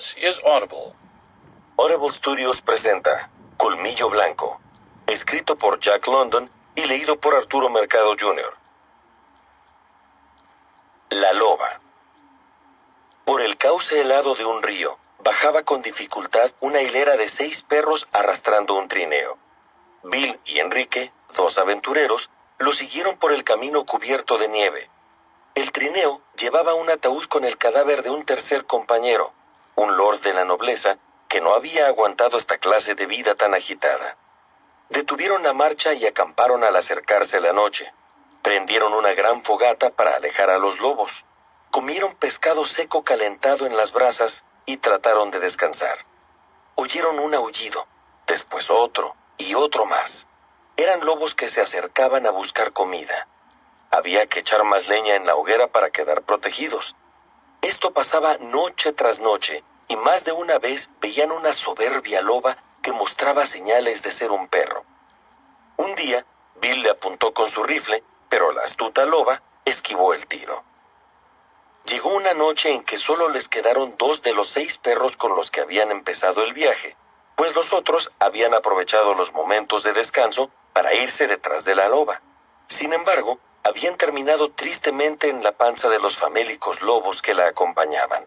This is Audible. Audible Studios presenta Colmillo Blanco, escrito por Jack London y leído por Arturo Mercado Jr. La loba. Por el cauce helado de un río, bajaba con dificultad una hilera de 6 perros arrastrando un trineo. Bill y Enrique, 2 aventureros, lo siguieron por el camino cubierto de nieve. El trineo llevaba un ataúd con el cadáver de un tercer compañero, un lord de la nobleza, que no había aguantado esta clase de vida tan agitada. Detuvieron la marcha y acamparon al acercarse la noche. Prendieron una gran fogata para alejar a los lobos. Comieron pescado seco calentado en las brasas y trataron de descansar. Oyeron un aullido, después otro y otro más. Eran lobos que se acercaban a buscar comida. Había que echar más leña en la hoguera para quedar protegidos. Esto pasaba noche tras noche, y más de una vez veían una soberbia loba que mostraba señales de ser un perro. Un día, Bill le apuntó con su rifle, pero la astuta loba esquivó el tiro. Llegó una noche en que solo les quedaron 2 de los 6 perros con los que habían empezado el viaje, pues los otros habían aprovechado los momentos de descanso para irse detrás de la loba. Sin embargo, habían terminado tristemente en la panza de los famélicos lobos que la acompañaban.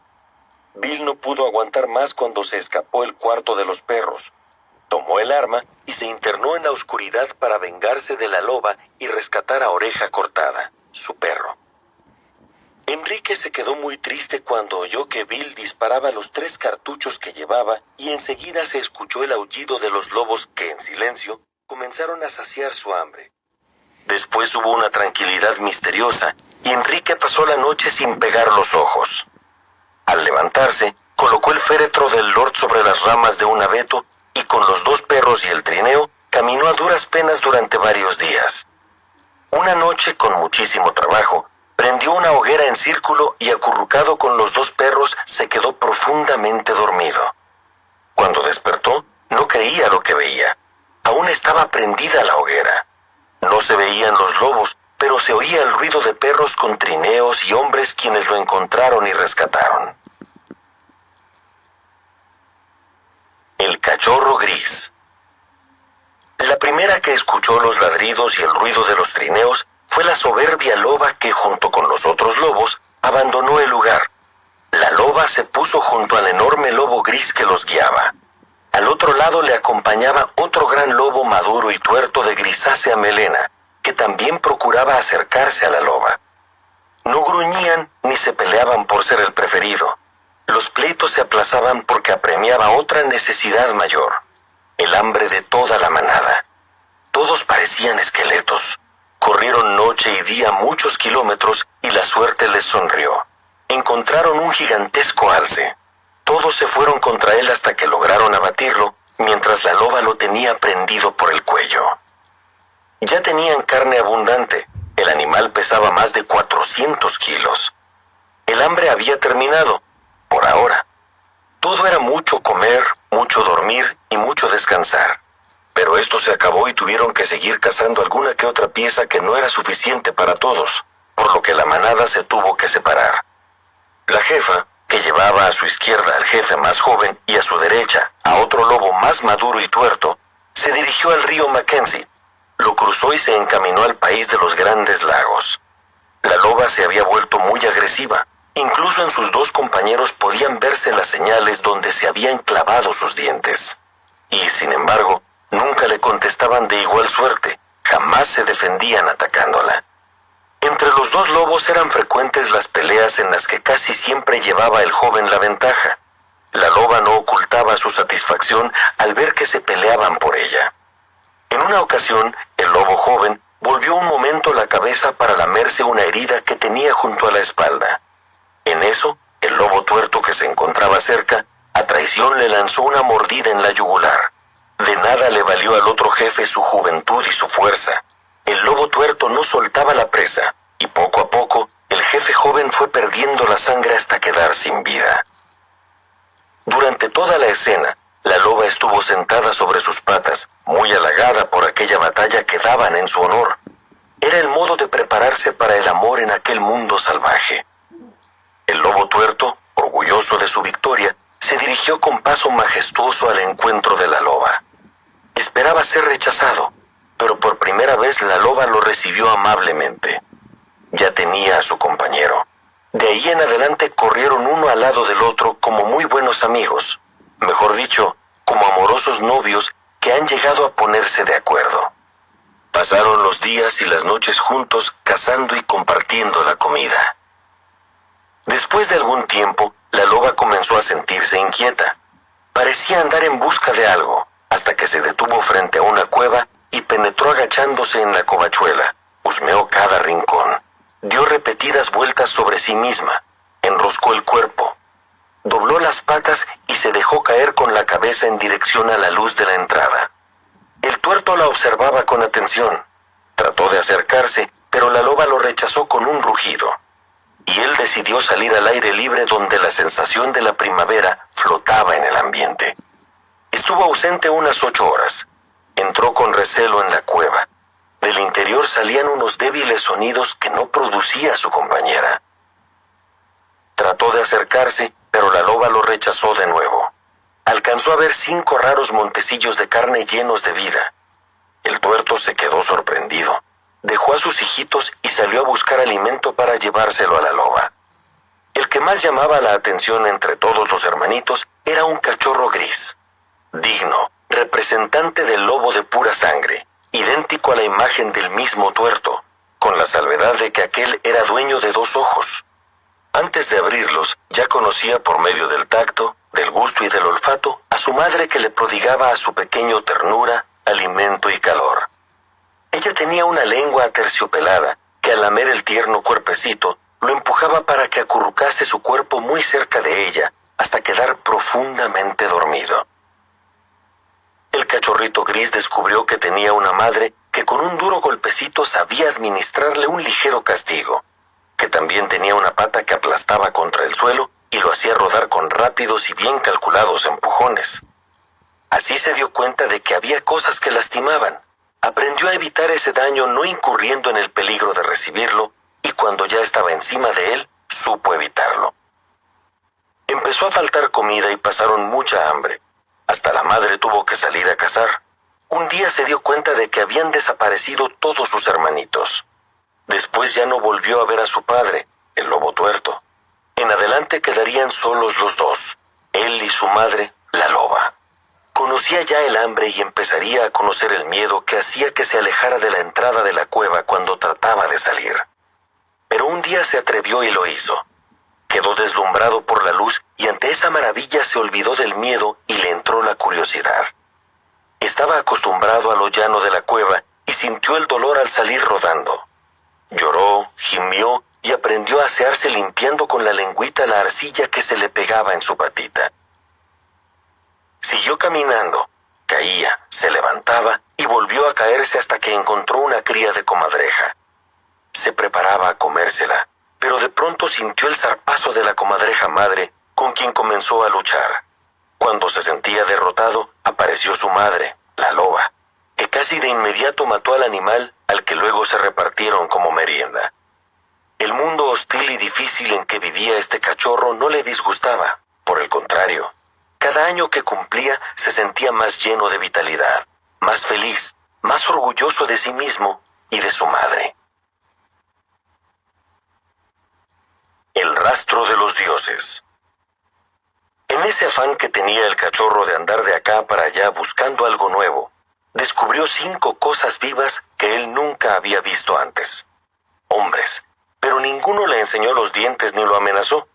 Bill no pudo aguantar más cuando se escapó el cuarto de los perros. Tomó el arma y se internó en la oscuridad para vengarse de la loba y rescatar a Oreja Cortada, su perro. Enrique se quedó muy triste cuando oyó que Bill disparaba los 3 cartuchos que llevaba y enseguida se escuchó el aullido de los lobos que, en silencio, comenzaron a saciar su hambre. Después hubo una tranquilidad misteriosa y Enrique pasó la noche sin pegar los ojos. Al levantarse, colocó el féretro del lord sobre las ramas de un abeto y con los 2 perros y el trineo caminó a duras penas durante varios días. Una noche, con muchísimo trabajo, prendió una hoguera en círculo y acurrucado con los 2 perros se quedó profundamente dormido. Cuando despertó, no creía lo que veía. Aún estaba prendida la hoguera. No se veían los lobos, pero se oía el ruido de perros con trineos y hombres quienes lo encontraron y rescataron. El cachorro gris. La primera que escuchó los ladridos y el ruido de los trineos fue la soberbia loba que, junto con los otros lobos, abandonó el lugar. La loba se puso junto al enorme lobo gris que los guiaba. Al otro lado le acompañaba otro gran lobo maduro y tuerto de grisácea melena, que también procuraba acercarse a la loba. No gruñían ni se peleaban por ser el preferido. Los pleitos se aplazaban porque apremiaba otra necesidad mayor, el hambre de toda la manada. Todos parecían esqueletos. Corrieron noche y día muchos kilómetros y la suerte les sonrió. Encontraron un gigantesco alce. Todos se fueron contra él hasta que lograron abatirlo, mientras la loba lo tenía prendido por el cuello. Ya tenían carne abundante. El animal pesaba más de 400 kilos. El hambre había terminado, por ahora. Todo era mucho comer, mucho dormir y mucho descansar. Pero esto se acabó y tuvieron que seguir cazando alguna que otra pieza que no era suficiente para todos, por lo que la manada se tuvo que separar. La jefa, que llevaba a su izquierda al jefe más joven y a su derecha a otro lobo más maduro y tuerto, se dirigió al río Mackenzie, lo cruzó y se encaminó al país de los grandes lagos. La loba se había vuelto muy agresiva, incluso en sus 2 compañeros podían verse las señales donde se habían clavado sus dientes. Y, sin embargo, nunca le contestaban de igual suerte, jamás se defendían atacándola. Entre los 2 lobos eran frecuentes las peleas en las que casi siempre llevaba el joven la ventaja. La loba no ocultaba su satisfacción al ver que se peleaban por ella. En una ocasión, el lobo joven volvió un momento la cabeza para lamerse una herida que tenía junto a la espalda. En eso, el lobo tuerto que se encontraba cerca, a traición le lanzó una mordida en la yugular. De nada le valió al otro jefe su juventud y su fuerza. El lobo tuerto no soltaba la presa, y poco a poco, el jefe joven fue perdiendo la sangre hasta quedar sin vida. Durante toda la escena, la loba estuvo sentada sobre sus patas, muy halagada por aquella batalla que daban en su honor. Era el modo de prepararse para el amor en aquel mundo salvaje. El lobo tuerto, orgulloso de su victoria, se dirigió con paso majestuoso al encuentro de la loba. Esperaba ser rechazado, pero por primera vez la loba lo recibió amablemente. Ya tenía a su compañero. De ahí en adelante corrieron uno al lado del otro como muy buenos amigos, mejor dicho, como amorosos novios que han llegado a ponerse de acuerdo. Pasaron los días y las noches juntos cazando y compartiendo la comida. Después de algún tiempo, la loba comenzó a sentirse inquieta. Parecía andar en busca de algo, hasta que se detuvo frente a una cueva y penetró agachándose en la covachuela. Husmeó cada rincón. Dio repetidas vueltas sobre sí misma. Enroscó el cuerpo. Dobló las patas y se dejó caer con la cabeza en dirección a la luz de la entrada. El tuerto la observaba con atención. Trató de acercarse, pero la loba lo rechazó con un rugido. Y él decidió salir al aire libre donde la sensación de la primavera flotaba en el ambiente. Estuvo ausente unas 8 horas. Entró con recelo en la cueva. Del interior salían unos débiles sonidos que no producía su compañera. Trató de acercarse, pero la loba lo rechazó de nuevo. Alcanzó a ver 5 raros montecillos de carne llenos de vida. El tuerto se quedó sorprendido. Dejó a sus hijitos y salió a buscar alimento para llevárselo a la loba. El que más llamaba la atención entre todos los hermanitos era un cachorro gris, digno, representante del lobo de pura sangre, idéntico a la imagen del mismo tuerto, con la salvedad de que aquel era dueño de 2 ojos. Antes de abrirlos, ya conocía por medio del tacto, del gusto y del olfato a su madre que le prodigaba a su pequeño ternura, alimento y calor. Ella tenía una lengua aterciopelada que al lamer el tierno cuerpecito lo empujaba para que acurrucase su cuerpo muy cerca de ella hasta quedar profundamente dormido. El cachorrito gris descubrió que tenía una madre que con un duro golpecito sabía administrarle un ligero castigo, que también tenía una pata que aplastaba contra el suelo y lo hacía rodar con rápidos y bien calculados empujones. Así se dio cuenta de que había cosas que lastimaban. Aprendió a evitar ese daño no incurriendo en el peligro de recibirlo, y cuando ya estaba encima de él, supo evitarlo. Empezó a faltar comida y pasaron mucha hambre. Hasta la madre tuvo que salir a cazar. Un día se dio cuenta de que habían desaparecido todos sus hermanitos. Después ya no volvió a ver a su padre, el lobo tuerto. En adelante quedarían solos los dos, él y su madre, la loba. Conocía ya el hambre y empezaría a conocer el miedo que hacía que se alejara de la entrada de la cueva cuando trataba de salir. Pero un día se atrevió y lo hizo. Quedó deslumbrado por la luz y ante esa maravilla se olvidó del miedo y le entró la curiosidad. Estaba acostumbrado a lo llano de la cueva y sintió el dolor al salir rodando. Lloró, gimió y aprendió a asearse limpiando con la lengüita la arcilla que se le pegaba en su patita. Siguió caminando, caía, se levantaba y volvió a caerse hasta que encontró una cría de comadreja. Se preparaba a comérsela, pero de pronto sintió el zarpazo de la comadreja madre, con quien comenzó a luchar. Cuando se sentía derrotado, apareció su madre, la loba, que casi de inmediato mató al animal, al que luego se repartieron como merienda. El mundo hostil y difícil en que vivía este cachorro no le disgustaba, por el contrario. Cada año que cumplía se sentía más lleno de vitalidad, más feliz, más orgulloso de sí mismo y de su madre. El rastro de los dioses. En ese afán que tenía el cachorro de andar de acá para allá buscando algo nuevo, descubrió 5 cosas vivas que él nunca había visto antes. Hombres, pero ninguno le enseñó los dientes ni lo amenazó.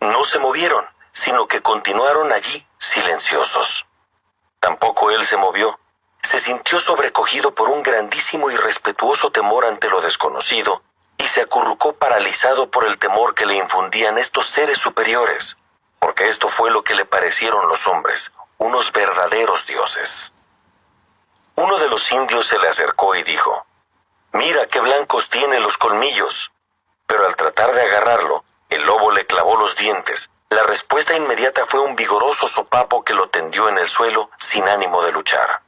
No se movieron, sino que continuaron allí, silenciosos. Tampoco él se movió. Se sintió sobrecogido por un grandísimo y respetuoso temor ante lo desconocido, y se acurrucó paralizado por el temor que le infundían estos seres superiores, porque esto fue lo que le parecieron los hombres, unos verdaderos dioses. Uno de los indios se le acercó y dijo: «Mira qué blancos tiene los colmillos». Pero al tratar de agarrarlo, el lobo le clavó los dientes. La respuesta inmediata fue un vigoroso sopapo que lo tendió en el suelo sin ánimo de luchar.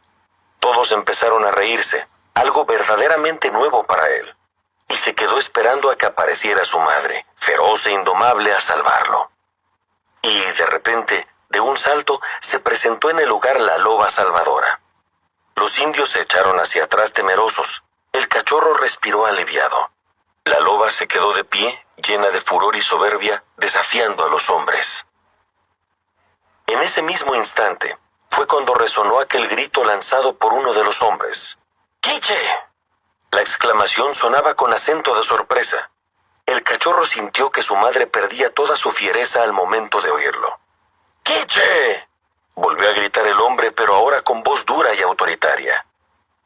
Todos empezaron a reírse, algo verdaderamente nuevo para él, y se quedó esperando a que apareciera su madre, feroz e indomable, a salvarlo. Y de repente De un salto, se presentó en el lugar la loba salvadora. Los indios se echaron hacia atrás temerosos. El cachorro respiró aliviado. La loba se quedó de pie, llena de furor y soberbia, desafiando a los hombres. En ese mismo instante, fue cuando resonó aquel grito lanzado por uno de los hombres. ¡Quiche! La exclamación sonaba con acento de sorpresa. El cachorro sintió que su madre perdía toda su fiereza al momento de oírlo. ¡Quiche! Volvió a gritar el hombre, pero ahora con voz dura y autoritaria.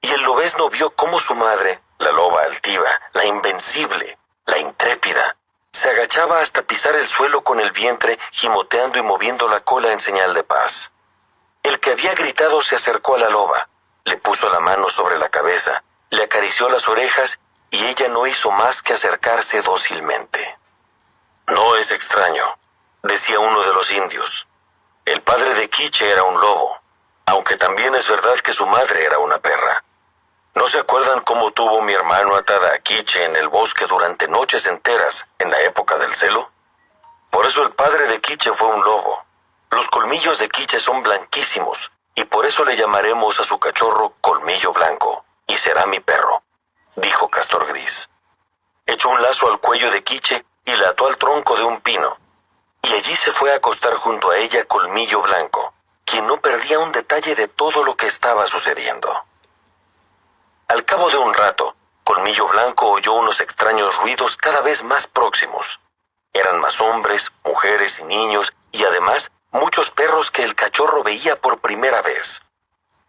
Y el lobezno vio cómo su madre, la loba altiva, la invencible, la intrépida, se agachaba hasta pisar el suelo con el vientre, gimoteando y moviendo la cola en señal de paz. El que había gritado se acercó a la loba, le puso la mano sobre la cabeza, le acarició las orejas y ella no hizo más que acercarse dócilmente. No es extraño, decía uno de los indios. El padre de Quiche era un lobo, aunque también es verdad que su madre era una perra. ¿No se acuerdan cómo tuvo mi hermano atada a Quiche en el bosque durante noches enteras en la época del celo? Por eso el padre de Quiche fue un lobo. Los colmillos de Quiche son blanquísimos, y por eso le llamaremos a su cachorro Colmillo Blanco, y será mi perro, dijo Castor Gris. Echó un lazo al cuello de Quiche y la ató al tronco de un pino, y allí se fue a acostar junto a ella Colmillo Blanco, quien no perdía un detalle de todo lo que estaba sucediendo. Al cabo de un rato, Colmillo Blanco oyó unos extraños ruidos cada vez más próximos. Eran más hombres, mujeres y niños, y además muchos perros que el cachorro veía por primera vez.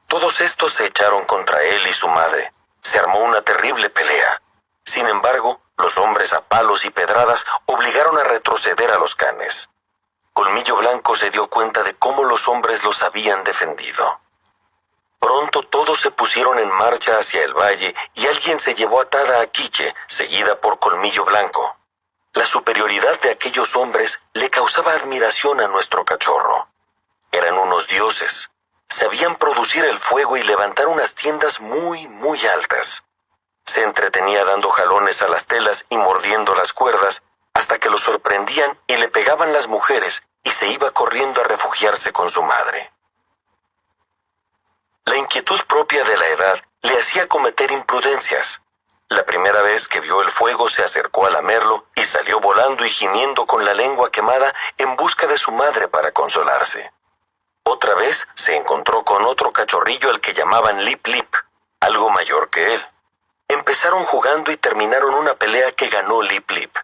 Todos estos se echaron contra él y su madre. Se armó una terrible pelea. Sin embargo, los hombres a palos y pedradas obligaron a retroceder a los canes. Colmillo Blanco se dio cuenta de cómo los hombres los habían defendido. Pronto todos se pusieron en marcha hacia el valle y alguien se llevó atada a Quiche, seguida por Colmillo Blanco. La superioridad de aquellos hombres le causaba admiración a nuestro cachorro. Eran unos dioses. Sabían producir el fuego y levantar unas tiendas muy, muy altas. Se entretenía dando jalones a las telas y mordiendo las cuerdas hasta que lo sorprendían y le pegaban las mujeres y se iba corriendo a refugiarse con su madre. La inquietud propia de la edad le hacía cometer imprudencias. La primera vez que vio el fuego se acercó a lamerlo y salió volando y gimiendo con la lengua quemada en busca de su madre para consolarse. Otra vez se encontró con otro cachorrillo al que llamaban Lip Lip, algo mayor que él. Empezaron jugando y terminaron una pelea que ganó Lip Lip.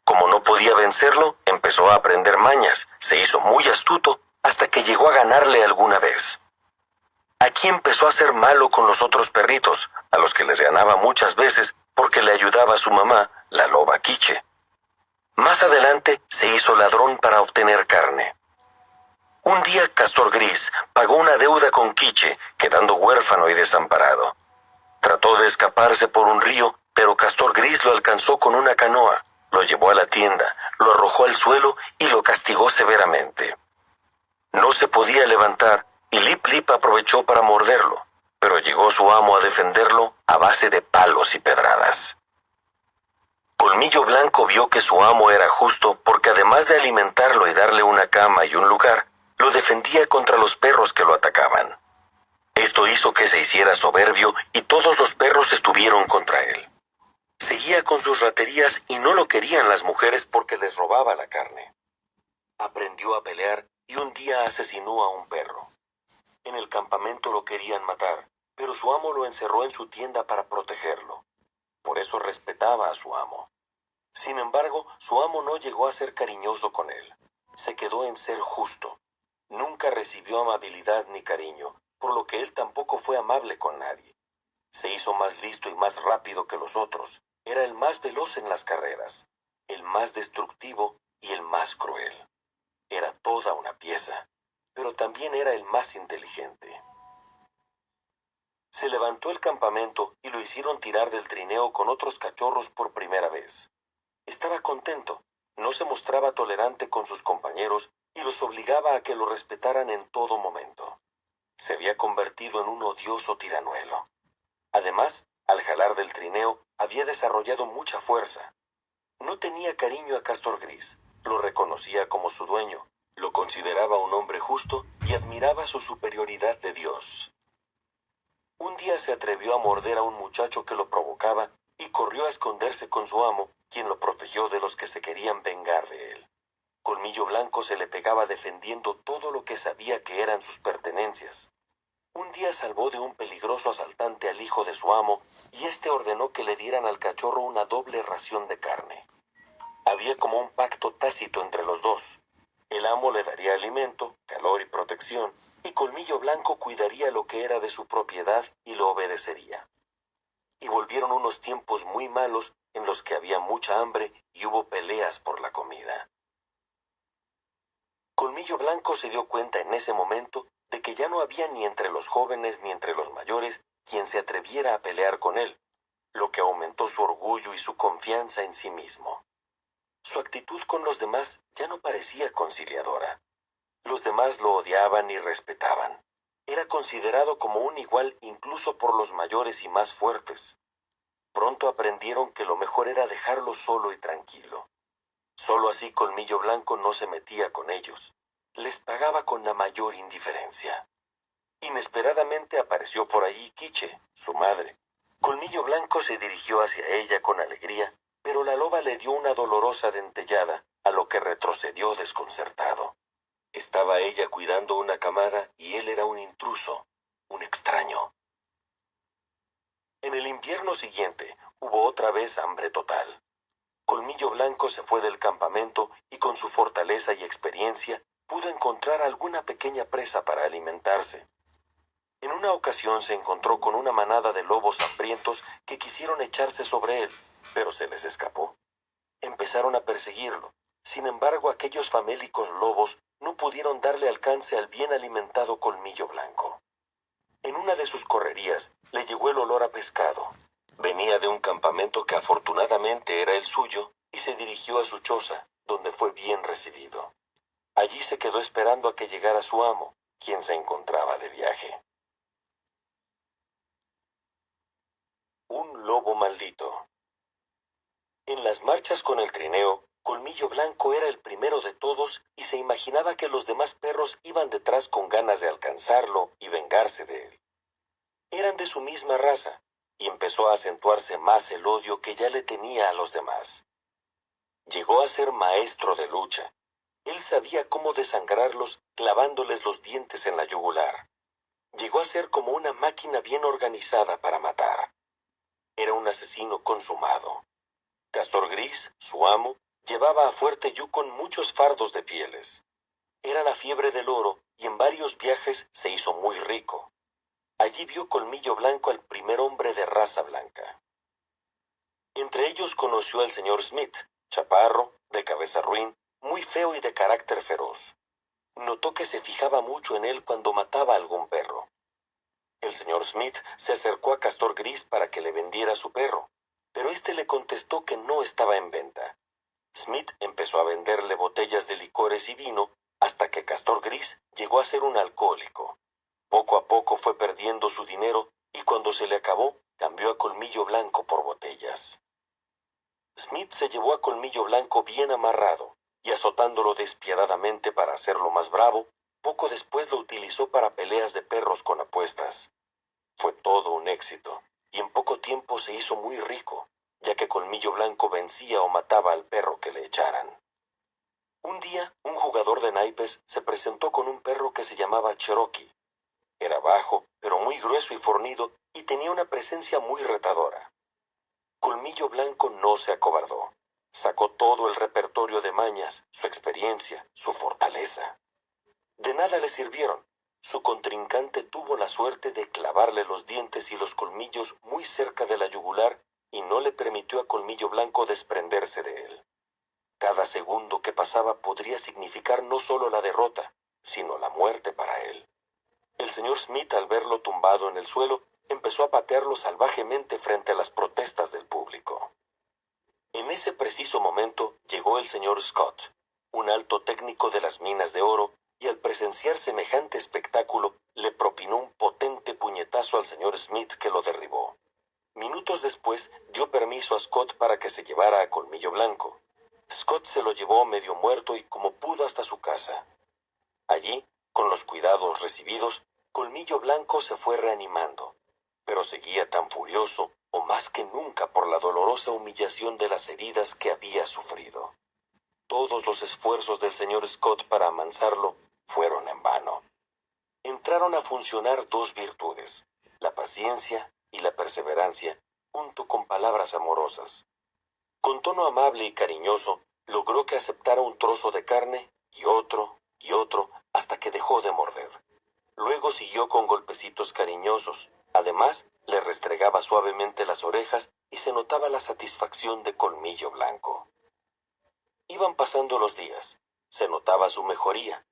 Como no podía vencerlo, empezó a aprender mañas, se hizo muy astuto hasta que llegó a ganarle alguna vez. Aquí empezó a ser malo con los otros perritos, a los que les ganaba muchas veces porque le ayudaba a su mamá, la loba Quiche. Más adelante se hizo ladrón para obtener carne. Un día Castor Gris pagó una deuda con Quiche, quedando huérfano y desamparado. Trató de escaparse por un río, pero Castor Gris lo alcanzó con una canoa, lo llevó a la tienda, lo arrojó al suelo y lo castigó severamente. No se podía levantar y Lip Lip aprovechó para morderlo, pero llegó su amo a defenderlo a base de palos y pedradas. Colmillo Blanco vio que su amo era justo porque además de alimentarlo y darle una cama y un lugar, lo defendía contra los perros que lo atacaban. Esto hizo que se hiciera soberbio y todos los perros estuvieron contra él. Seguía con sus raterías y no lo querían las mujeres porque les robaba la carne. Aprendió a pelear y un día asesinó a un perro. En el campamento lo querían matar, pero su amo lo encerró en su tienda para protegerlo. Por eso respetaba a su amo. Sin embargo, su amo no llegó a ser cariñoso con él. Se quedó en ser justo. Nunca recibió amabilidad ni cariño, por lo que él tampoco fue amable con nadie. Se hizo más listo y más rápido que los otros. Era el más veloz en las carreras, el más destructivo y el más cruel. Era toda una pieza, pero también era el más inteligente. Se levantó el campamento y lo hicieron tirar del trineo con otros cachorros por primera vez. Estaba contento, no se mostraba tolerante con sus compañeros y los obligaba a que lo respetaran en todo momento. Se había convertido en un odioso tiranuelo. Además, al jalar del trineo, había desarrollado mucha fuerza. No tenía cariño a Castor Gris, lo reconocía como su dueño, Lo consideraba un hombre justo y admiraba su superioridad de Dios. Un día se atrevió a morder a un muchacho que lo provocaba y corrió a esconderse con su amo, quien lo protegió de los que se querían vengar de él. Colmillo Blanco se le pegaba defendiendo todo lo que sabía que eran sus pertenencias. Un día salvó de un peligroso asaltante al hijo de su amo y éste ordenó que le dieran al cachorro una doble ración de carne. Había como un pacto tácito entre los dos. El amo le daría alimento, calor y protección, y Colmillo Blanco cuidaría lo que era de su propiedad y lo obedecería. Y volvieron unos tiempos muy malos en los que había mucha hambre y hubo peleas por la comida. Colmillo Blanco se dio cuenta en ese momento de que ya no había ni entre los jóvenes ni entre los mayores quien se atreviera a pelear con él, lo que aumentó su orgullo y su confianza en sí mismo. Su actitud con los demás ya no parecía conciliadora. Los demás lo odiaban y respetaban. Era considerado como un igual incluso por los mayores y más fuertes. Pronto aprendieron que lo mejor era dejarlo solo y tranquilo. Solo así Colmillo Blanco no se metía con ellos. Les pagaba con la mayor indiferencia. Inesperadamente apareció por allí Quiche, su madre. Colmillo Blanco se dirigió hacia ella con alegría, pero la loba le dio una dolorosa dentellada, a lo que retrocedió desconcertado. Estaba ella cuidando una camada y él era un intruso, un extraño. En el invierno siguiente hubo otra vez hambre total. Colmillo Blanco se fue del campamento y con su fortaleza y experiencia pudo encontrar alguna pequeña presa para alimentarse. En una ocasión se encontró con una manada de lobos hambrientos que quisieron echarse sobre él, pero se les escapó. Empezaron a perseguirlo. Sin embargo, aquellos famélicos lobos no pudieron darle alcance al bien alimentado Colmillo Blanco. En una de sus correrías le llegó el olor a pescado. Venía de un campamento que afortunadamente era el suyo y se dirigió a su choza, donde fue bien recibido. Allí se quedó esperando a que llegara su amo, quien se encontraba de viaje. Un lobo maldito. En las marchas con el trineo, Colmillo Blanco era el primero de todos y se imaginaba que los demás perros iban detrás con ganas de alcanzarlo y vengarse de él. Eran de su misma raza, y empezó a acentuarse más el odio que ya le tenía a los demás. Llegó a ser maestro de lucha. Él sabía cómo desangrarlos clavándoles los dientes en la yugular. Llegó a ser como una máquina bien organizada para matar. Era un asesino consumado. Castor Gris, su amo, llevaba a Fuerte Yukon muchos fardos de pieles. Era la fiebre del oro y en varios viajes se hizo muy rico. Allí vio Colmillo Blanco al primer hombre de raza blanca. Entre ellos conoció al señor Smith, chaparro, de cabeza ruin, muy feo y de carácter feroz. Notó que se fijaba mucho en él cuando mataba a algún perro. El señor Smith se acercó a Castor Gris para que le vendiera su perro, pero éste le contestó que no estaba en venta. Smith empezó a venderle botellas de licores y vino hasta que Castor Gris llegó a ser un alcohólico. Poco a poco fue perdiendo su dinero y cuando se le acabó, cambió a Colmillo Blanco por botellas. Smith se llevó a Colmillo Blanco bien amarrado y azotándolo despiadadamente para hacerlo más bravo, poco después lo utilizó para peleas de perros con apuestas. Fue todo un éxito y en poco tiempo se hizo muy rico, ya que Colmillo Blanco vencía o mataba al perro que le echaran. Un día, un jugador de naipes se presentó con un perro que se llamaba Cherokee. Era bajo, pero muy grueso y fornido, y tenía una presencia muy retadora. Colmillo Blanco no se acobardó. Sacó todo el repertorio de mañas, su experiencia, su fortaleza. De nada le sirvieron. Su contrincante tuvo la suerte de clavarle los dientes y los colmillos muy cerca de la yugular y no le permitió a Colmillo Blanco desprenderse de él. Cada segundo que pasaba podría significar no solo la derrota, sino la muerte para él. El señor Smith, al verlo tumbado en el suelo, empezó a patearlo salvajemente frente a las protestas del público. En ese preciso momento llegó el señor Scott, un alto técnico de las minas de oro, y al presenciar semejante espectáculo, le propinó un potente puñetazo al señor Smith que lo derribó. Minutos después, dio permiso a Scott para que se llevara a Colmillo Blanco. Scott se lo llevó medio muerto y como pudo hasta su casa. los cuidados recibidos, Colmillo Blanco se fue reanimando, pero seguía tan furioso o más que nunca por la dolorosa humillación de las heridas que había sufrido. Todos los esfuerzos del señor Scott para amansarlo fueron en vano. Entraron a funcionar dos virtudes, la paciencia y la perseverancia, junto con palabras amorosas. Con tono amable y cariñoso, logró que aceptara un trozo de carne y otro, hasta que dejó de morder. Luego siguió con golpecitos cariñosos. Además, le restregaba suavemente las orejas y se notaba la satisfacción de Colmillo Blanco. Iban pasando los días. Se notaba su mejoría.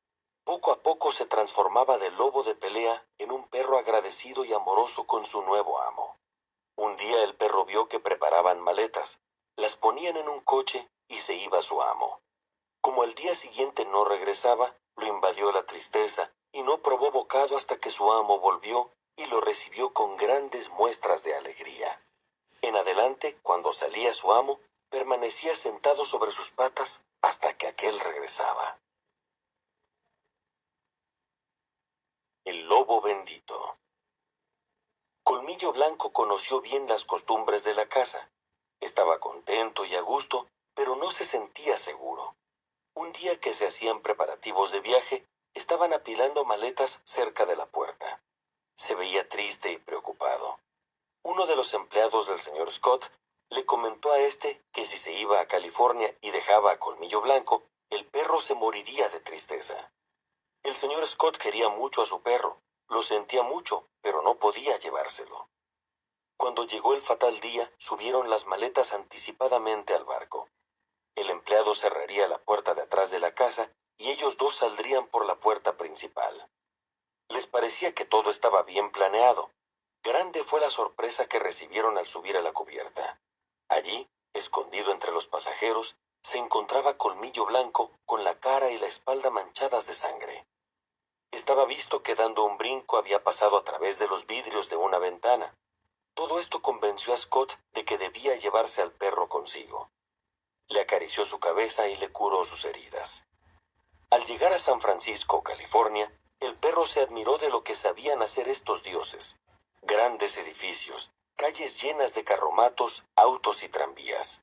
Poco a poco se transformaba del lobo de pelea en un perro agradecido y amoroso con su nuevo amo. Un día el perro vio que preparaban maletas, las ponían en un coche y se iba su amo. Como al día siguiente no regresaba, lo invadió la tristeza y no probó bocado hasta que su amo volvió y lo recibió con grandes muestras de alegría. En adelante, cuando salía su amo, permanecía sentado sobre sus patas hasta que aquél regresaba. El lobo bendito. Colmillo Blanco conoció bien las costumbres de la casa. Estaba contento y a gusto, pero no se sentía seguro. Un día que se hacían preparativos de viaje, estaban apilando maletas cerca de la puerta. Se veía triste y preocupado. Uno de los empleados del señor Scott le comentó a este que si se iba a California y dejaba a Colmillo Blanco, el perro se moriría de tristeza. El señor Scott quería mucho a su perro, lo sentía mucho, pero no podía llevárselo. Cuando llegó el fatal día, subieron las maletas anticipadamente al barco. El empleado cerraría la puerta de atrás de la casa y ellos dos saldrían por la puerta principal. Les parecía que todo estaba bien planeado. Grande fue la sorpresa que recibieron al subir a la cubierta. Allí, escondido entre los pasajeros, se encontraba Colmillo Blanco con la cara y la espalda manchadas de sangre. Estaba visto que dando un brinco había pasado a través de los vidrios de una ventana. Todo esto convenció a Scott de que debía llevarse al perro consigo. Le acarició su cabeza y le curó sus heridas. Al llegar a San Francisco, California, el perro se admiró de lo que sabían hacer estos dioses. Grandes edificios, calles llenas de carromatos, autos y tranvías.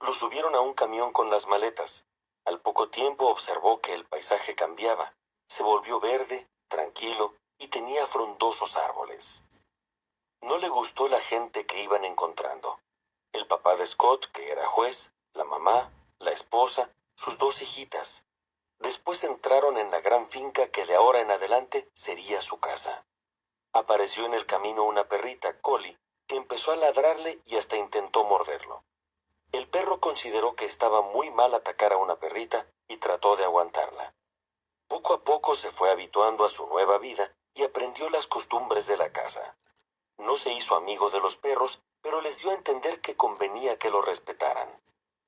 Lo subieron a un camión con las maletas. Al poco tiempo observó que el paisaje cambiaba. Se volvió verde, tranquilo y tenía frondosos árboles. No le gustó la gente que iban encontrando. El papá de Scott, que era juez, la mamá, la esposa, sus dos hijitas. Después entraron en la gran finca que de ahora en adelante sería su casa. Apareció en el camino una perrita, Collie, que empezó a ladrarle y hasta intentó morderlo. El perro consideró que estaba muy mal atacar a una perrita y trató de aguantarla. Poco a poco se fue habituando a su nueva vida y aprendió las costumbres de la casa. No se hizo amigo de los perros, pero les dio a entender que convenía que lo respetaran.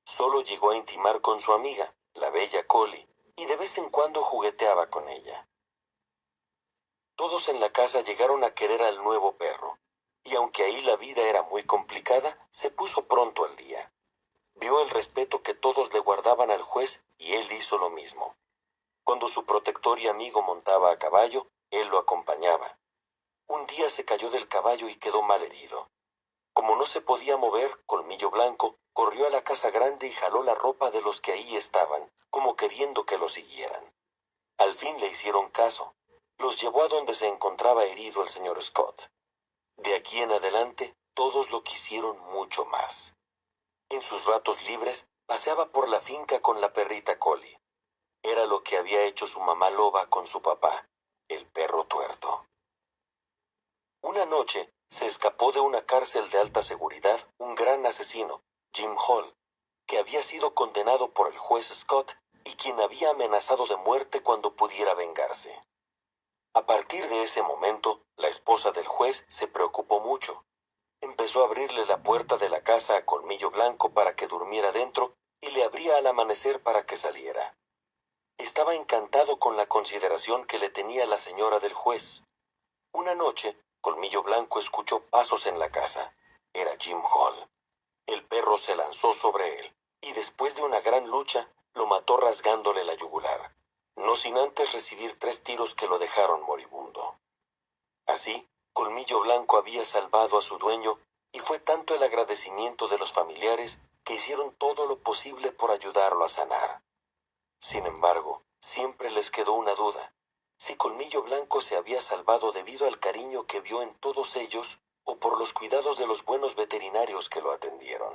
Solo llegó a intimar con su amiga, la bella Collie, y de vez en cuando jugueteaba con ella. Todos en la casa llegaron a querer al nuevo perro, y aunque ahí la vida era muy complicada, se puso pronto al día. Vio el respeto que todos le guardaban al juez y él hizo lo mismo. Cuando su protector y amigo montaba a caballo, él lo acompañaba. Un día se cayó del caballo y quedó mal herido. Como no se podía mover, Colmillo Blanco corrió a la casa grande y jaló la ropa de los que ahí estaban, como queriendo que lo siguieran. Al fin le hicieron caso. Los llevó a donde se encontraba herido el señor Scott. De aquí en adelante, todos lo quisieron mucho más. En sus ratos libres, paseaba por la finca con la perrita Collie. Era lo que había hecho su mamá loba con su papá, el perro tuerto. Una noche, se escapó de una cárcel de alta seguridad un gran asesino, Jim Hall, que había sido condenado por el juez Scott y quien había amenazado de muerte cuando pudiera vengarse. A partir de ese momento, la esposa del juez se preocupó mucho. Empezó a abrirle la puerta de la casa a Colmillo Blanco para que durmiera dentro y le abría al amanecer para que saliera. Estaba encantado con la consideración que le tenía la señora del juez. Una noche, Colmillo Blanco escuchó pasos en la casa. Era Jim Hall. El perro se lanzó sobre él, y después de una gran lucha, lo mató rasgándole la yugular. no sin antes recibir 3 tiros que lo dejaron moribundo. Así, Colmillo Blanco había salvado a su dueño, y fue tanto el agradecimiento de los familiares que hicieron todo lo posible por ayudarlo a sanar. Sin embargo, siempre les quedó una duda: si Colmillo Blanco se había salvado debido al cariño que vio en todos ellos o por los cuidados de los buenos veterinarios que lo atendieron.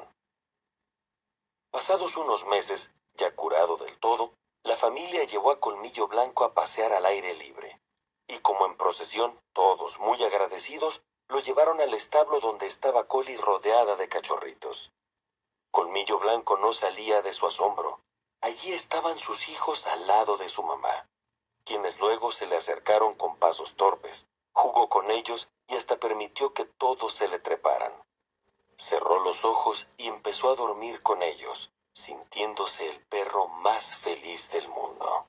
Pasados unos meses, ya curado del todo, la familia llevó a Colmillo Blanco a pasear al aire libre. Y como en procesión, todos muy agradecidos, lo llevaron al establo donde estaba Colly rodeada de cachorritos. Colmillo Blanco no salía de su asombro. Allí estaban sus hijos al lado de su mamá, quienes luego se le acercaron con pasos torpes, jugó con ellos y hasta permitió que todos se le treparan. Cerró los ojos y empezó a dormir con ellos, sintiéndose el perro más feliz del mundo.